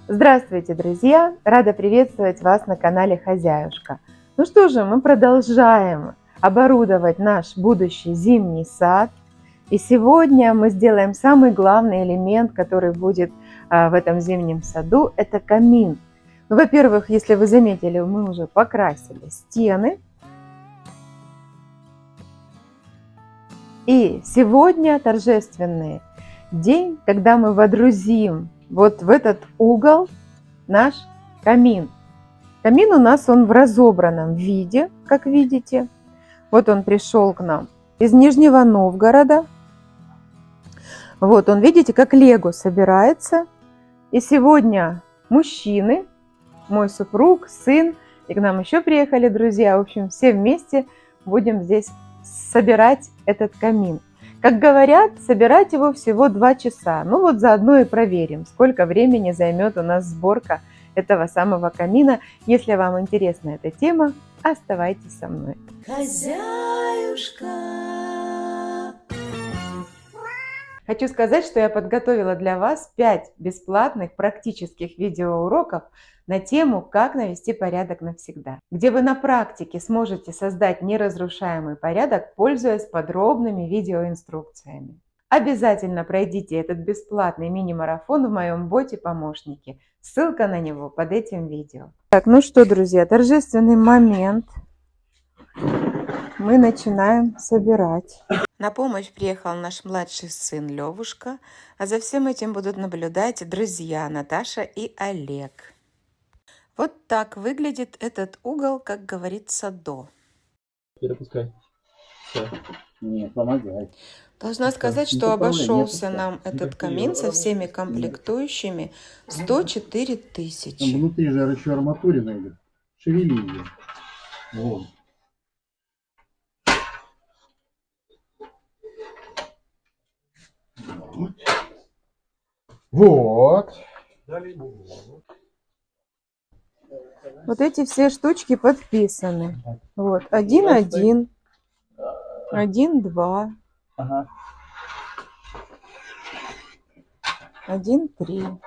Здравствуйте, друзья! Рада приветствовать вас на канале Хозяюшка. Ну что же, мы продолжаем оборудовать наш будущий зимний сад. И сегодня мы сделаем самый главный элемент, который будет в этом зимнем саду, это камин. Ну, во-первых, если вы заметили, мы уже покрасили стены. И сегодня торжественный день, когда мы водрузим вот в этот угол наш камин. Камин у нас он в разобранном виде, как видите. Вот он пришел к нам из Нижнего Новгорода. Вот он, видите, как лего собирается. И сегодня мужчины, мой супруг, сын, и к нам еще приехали друзья. В общем, все вместе будем здесь собирать этот камин. Как говорят, собирать его всего 2 часа. Ну вот заодно и проверим, сколько времени займет у нас сборка этого самого камина. Если вам интересна эта тема, оставайтесь со мной. Хозяюшка! Хочу сказать, что я подготовила для вас 5 бесплатных практических видеоуроков на тему «Как навести порядок навсегда», где вы на практике сможете создать неразрушаемый порядок, пользуясь подробными видеоинструкциями. Обязательно пройдите этот бесплатный мини-марафон в моем боте-помощнике. Ссылка на него под этим видео. Так, ну что, друзья, торжественный момент. Мы начинаем собирать. На помощь приехал наш младший сын Левушка, а за всем этим будут наблюдать друзья Наташа и Олег. Вот так выглядит этот угол, как говорится, до. Перепускай. Все. Нет, помогай. Должна сказать, что обошелся нам этот камин со всеми комплектующими 104 тысячи. Там внутри же еще арматурина идет. Шевели ее. Вот. Вот. Вот эти все штучки подписаны. Вот, 1-1, 1-2, Ага. 1-3.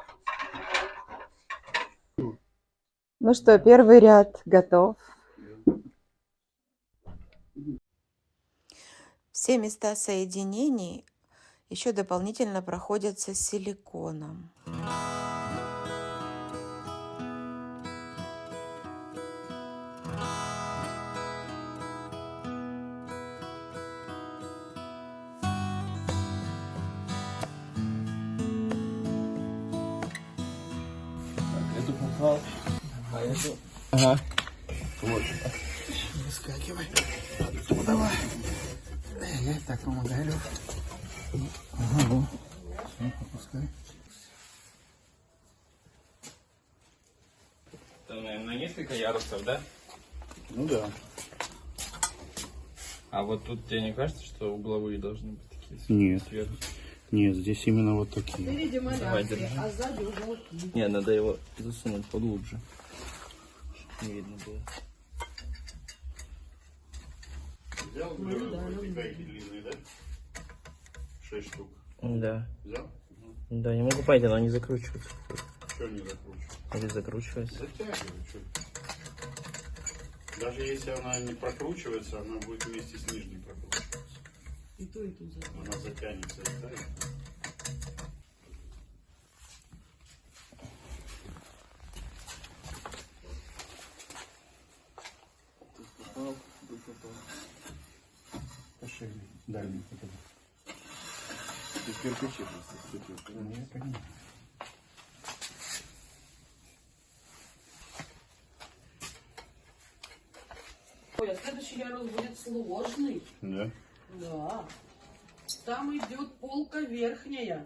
Ну что, первый ряд готов. Все места соединений еще дополнительно проходятся силиконом. Эту попал. А эту. Ага. Вот. Выскакивай. Ну, давай. Я так помогаю, Лёх. Ага, вот. Все, попускай. Там, наверное, несколько ярусов, да? Ну да. А вот тут тебе не кажется, что угловые должны быть такие? Нет. Сверху? Нет, здесь именно вот такие. Давай, держи. Не, надо его засунуть поглубже. Не видно было. Взял длинные, да? 6 штук. Да. Взял? Да, не могу понять, она не закручивается. Что не закручивать? Или закручивается? Затягивай, что. Даже если она не прокручивается, она будет вместе с нижней прокручиваться. И то, и тут затягивай. Она затянется, да? Тут попал, тут попал. Пошли, дальний потом. Тут кирпичи просто стекают. Ну, я понимаю. Ой, а следующий ярус будет сложный. Да? Да. Там идет полка верхняя.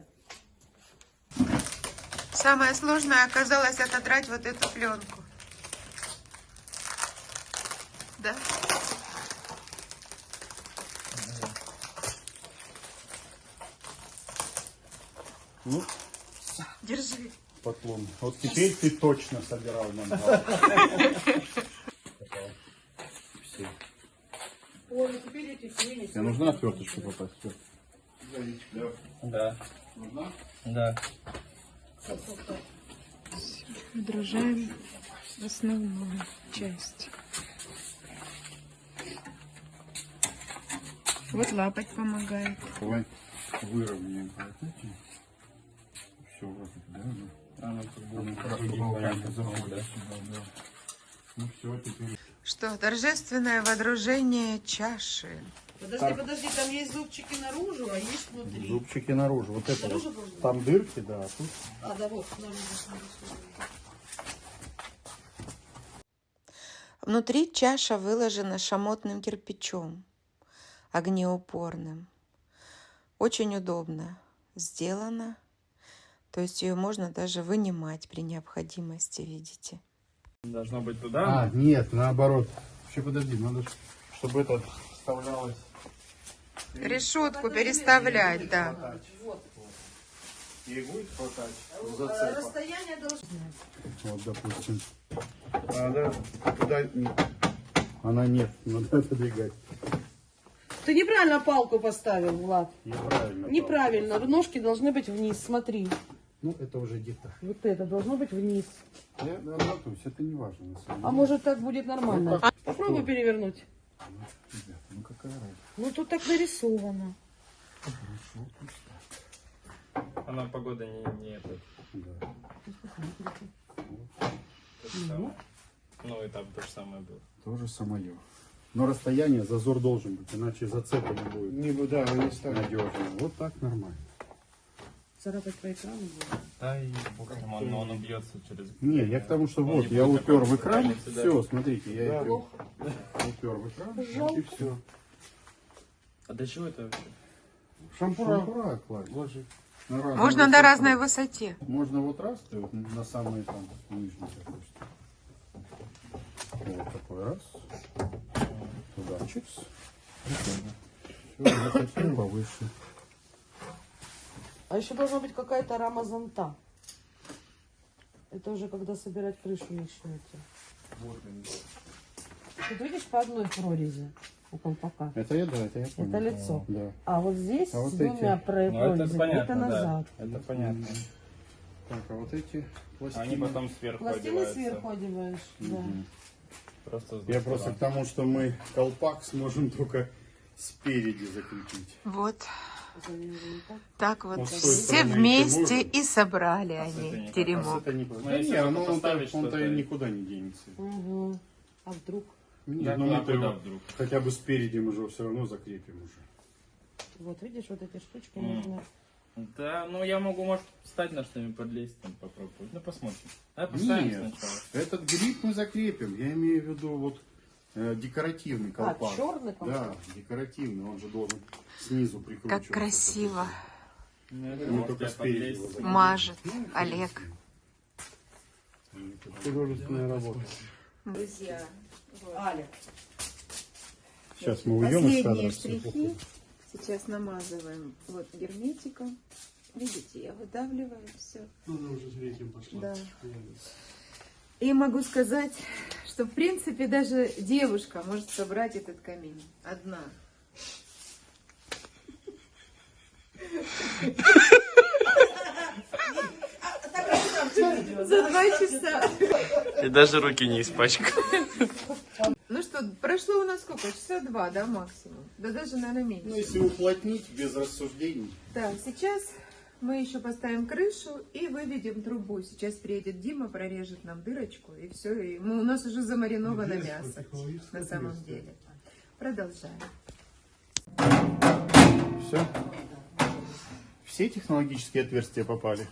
Самое сложное оказалось отодрать вот эту пленку. Да? Ну, Держи. поклон. Вот теперь ты точно собирал нам. Все. Ой, теперь эти тени. Тебе нужна отверточка попасть? Да. Нужна? Да. Выдружаем основную часть. Вот лапать помогает. Давай выровняем вот эти. Все, вот это, да? Она как бы Хорошо, правильно заходит, да? да. Ну все, теперь. Что, торжественное водружение чаши. Подожди, там есть зубчики наружу, а есть внутри. Зубчики наружу. Вот это Наружу вот. должны? Там дырки, да, а тут. А, да, вот, наружу. Внутри чаша выложена шамотным кирпичом, огнеупорным. Очень удобно сделано. То есть ее можно даже вынимать при необходимости, видите. Должно быть туда. А, нет, наоборот. Еще подожди, надо, чтобы это вставлялось. Решетку переставлять, да. И будет хватать зацепа. Расстояние должно... Вот, допустим. Надо туда... Она нет, надо отодвигать. Ты неправильно палку поставил, Влад. Неправильно. Неправильно. Ножки должны быть вниз, смотри. Ну, это уже деталь. Вот это должно быть вниз. Я готовлюсь, это не важно. На самом А деле. может так будет нормально? Попробуй перевернуть. Ребята, ну какая разница? Ну тут так нарисовано. Хорошо, пусть так. Она погода не этот. Да. То же самое. Ну и там то же самое было. То же самое. Но расстояние, зазор должен быть, иначе зацепа не будет. Не будет, да, не ставить надежно. Вот так нормально. Царапать по экрану будет. Да и он бьется через... Не, я к тому, что Он вот, не я будет упер такой в экран, центральный всегда. все, смотрите, я Да. упер в экран, и все. А до чего это вообще? Шампура класть. На разной Можно высоте. на разной высоте. Можно вот раз, ты вот на самый там нижний, допустим. Вот такой раз. Туда чикс. Все, захотел повыше. А еще должна быть какая-то рама зонта. Это уже когда собирать крышу начнете. Тут видишь по одной прорези у колпака. Это я, да, это я понял. Это лицо. Да. А вот здесь А вот с двумя эти? Ну это прорезями, понятно, это назад. да. Это понятно. Так, а вот эти пластины. Они потом сверху Пластины одеваются. сверху одеваешь. Да. Мгм. Просто с Я двух просто сторон. к тому, что мы колпак сможем только спереди закрепить. Вот Это не так. так вот Вот с той все стороны вместе можно. и собрали это они никак. А теремок. это не Ну, да если не, что-то ну, поставить, он-то что-то- никуда не денется. Угу. А вдруг? Нет, Да, ну куда, мы-то куда его вдруг? хотя бы спереди мы же его все равно закрепим уже. Вот видишь, вот эти штучки М. нужно. Да, ну я могу, может, встать на что-нибудь подлезть, там попробовать. Ну посмотрим. Давай поставим Нет, сначала. этот гриб мы закрепим. Я имею в виду вот декоративный колпак. А, черный колпак? Да, декоративный. Он же должен снизу прикручиваться. Как красиво Ну, я Мы думал, только я спереди подлезть. его закрепим. мажет Олег. Художественная работа. Друзья, Аля. Сейчас мы уйдем из кадра. последние штрихи. Сейчас намазываем вот герметиком. Видите, я выдавливаю все. Да. И могу сказать, что в принципе даже девушка может собрать этот камин. Одна. За 2 часа. И даже руки не испачкал. Ну что, прошло у нас сколько? Часа 2, да, максимум? Да даже, наверное, меньше. Ну, если уплотнить без рассуждений. Так, сейчас мы еще поставим крышу и выведем трубу. Сейчас приедет Дима, прорежет нам дырочку, и все. И у нас уже замариновано мясо, на самом деле. Продолжаем. Все? Все технологические отверстия попали?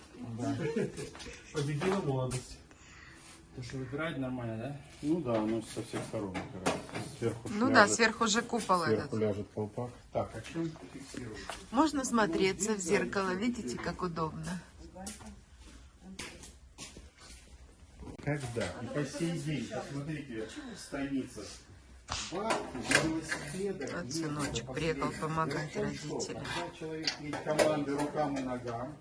Победила молодость. То, что выбирать нормально, да? Ну да, оно со всех сторон упирается. Сверху Ну ляжет, да, сверху же купол сверху этот. ляжет колпак. Так, а чем фиксировать? Можно смотреться в зеркало, видите, как удобно. Когда? И по сей день, посмотрите, станица. Бабки, велосипеда. Вот нет, сыночек это приехал последнее. помогать Дело в том, что родителям. Когда человек имеет команды рукам и ногам,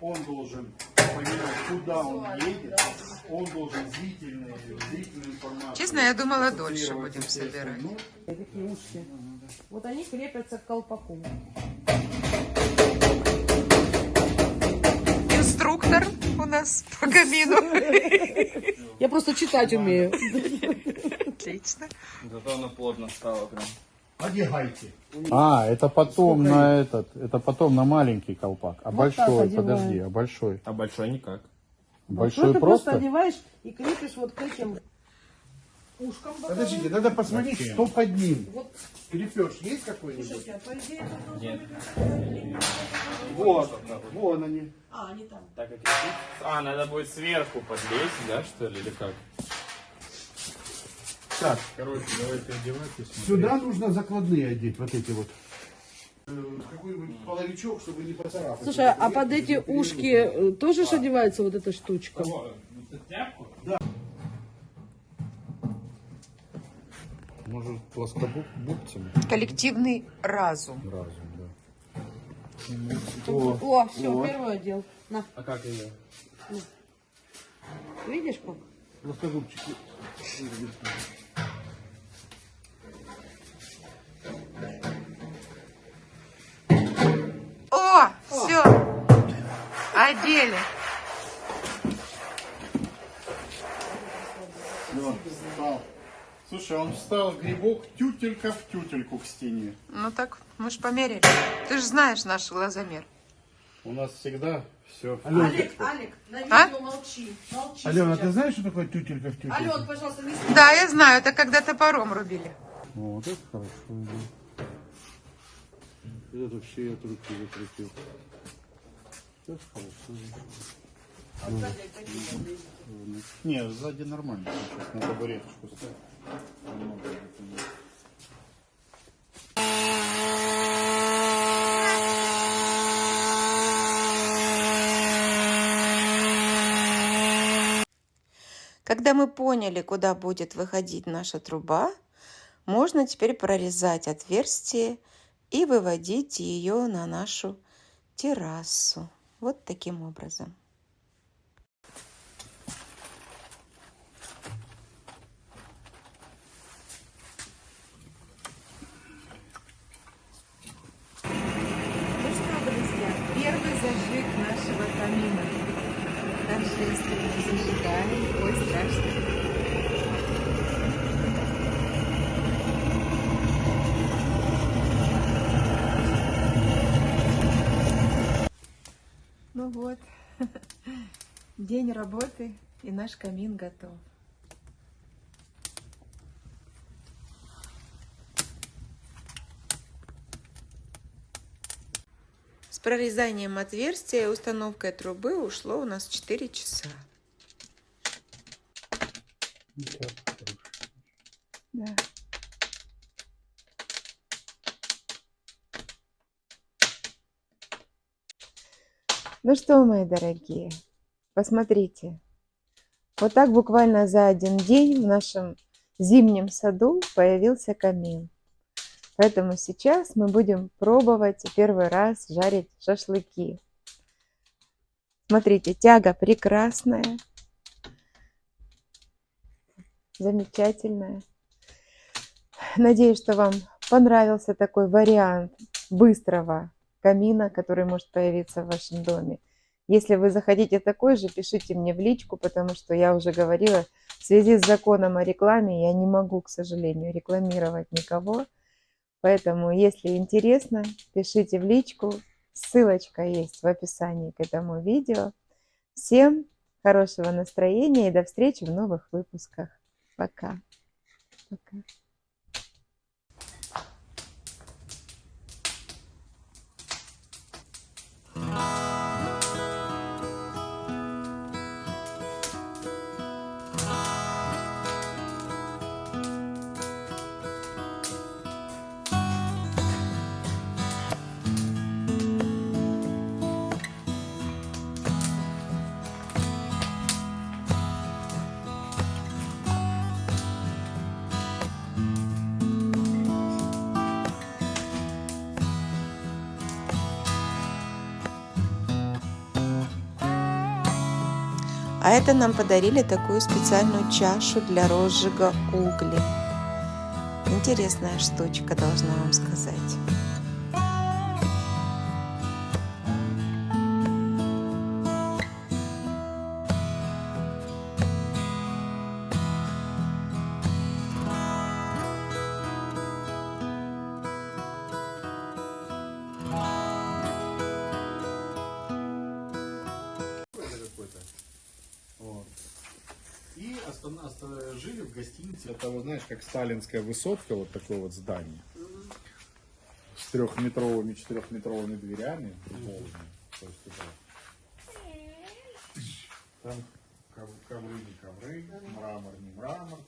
он должен понимать, куда он едет, он должен зрительную информацию. Честно, я думала, дольше ассоциировать будем с текстом. собирать. Ну, Такие ушки. Вот они крепятся к колпаку. Инструктор у нас по камину. Я просто читать умею. Отлично. Зато она плотно стала прям. Одевайте. А, это потом на этот, это потом на маленький колпак. А Вот большой, так подожди, одеваю. а большой? А большой никак. Большой ты просто? одеваешь и крепишь вот к этим ушкам. Подождите, надо посмотреть, что под ним. Вот. Крепеж есть какой-нибудь? Слушайте, а по идее тут Нет. Вот, вон они. А, они там. Так как надо будет сверху подлезть, да, что ли, или как? Так, Короче, давайте одевайтесь. сюда нужно закладные одеть, вот эти вот. Какой-нибудь половичок, чтобы не поцарапать. Слушай, а под эти ушки тоже ж одевается вот эта штучка? Может, плоскогубцами? Коллективный разум. Разум, да. О, все, первый отдел. На, А как ее? видишь как? Плоскогубчики. О, все, одели. Вот, встал. Слушай, он встал грибок тютелька в тютельку к стене. Ну так, мы ж померили. Ты же знаешь наш глазомер. У нас всегда все. Алик, на А? видео молчи. Молчи Алена, сейчас. ты знаешь, что такое тютелька в тютельку? Ален, пожалуйста, не Да, я знаю, это когда топором рубили. Вот это хорошо. Да. Это вообще я от руки закрутил. Это хорошо. Не, сзади нормально. Сейчас на табуреточку ставь. Немного это. Когда мы поняли, куда будет выходить наша труба, можно теперь прорезать отверстие и выводить ее на нашу террасу. Вот таким образом. Ну что, друзья, первый зажиг нашего камина. Торжественно зажигаем. Ой, страшно. Ну вот, день работы, и наш камин готов. С прорезанием отверстия и установкой трубы ушло у нас 4 часа. Да. Ну что, мои дорогие, посмотрите. Вот так буквально за один день в нашем зимнем саду появился камин. Поэтому сейчас мы будем пробовать первый раз жарить шашлыки. Смотрите, тяга прекрасная, замечательная. Надеюсь, что вам понравился такой вариант быстрого камина, который может появиться в вашем доме. Если вы захотите такой же, пишите мне в личку, потому что я уже говорила, в связи с законом о рекламе я не могу, к сожалению, рекламировать никого. Поэтому, если интересно, пишите в личку. Ссылочка есть в описании к этому видео. Всем хорошего настроения и до встречи в новых выпусках. Пока. Пока. А это нам подарили такую специальную чашу для розжига углей. Интересная штучка, должна вам сказать. жили в гостинице. Это, вот, знаешь, как сталинская высотка, вот такое вот здание. С 3-метровыми, 4-метровыми дверями. То есть это... Там ковры не ковры, мрамор не мрамор.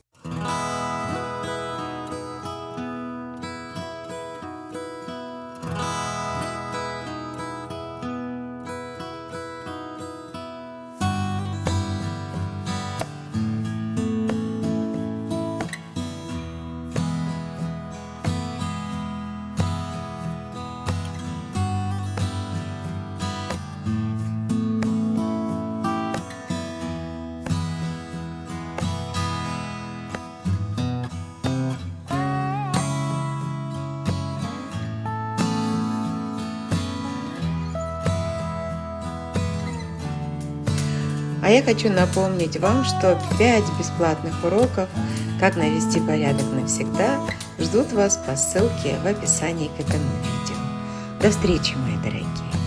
А я хочу напомнить вам, что 5 бесплатных уроков «Как навести порядок навсегда» ждут вас по ссылке в описании к этому видео. До встречи, мои дорогие!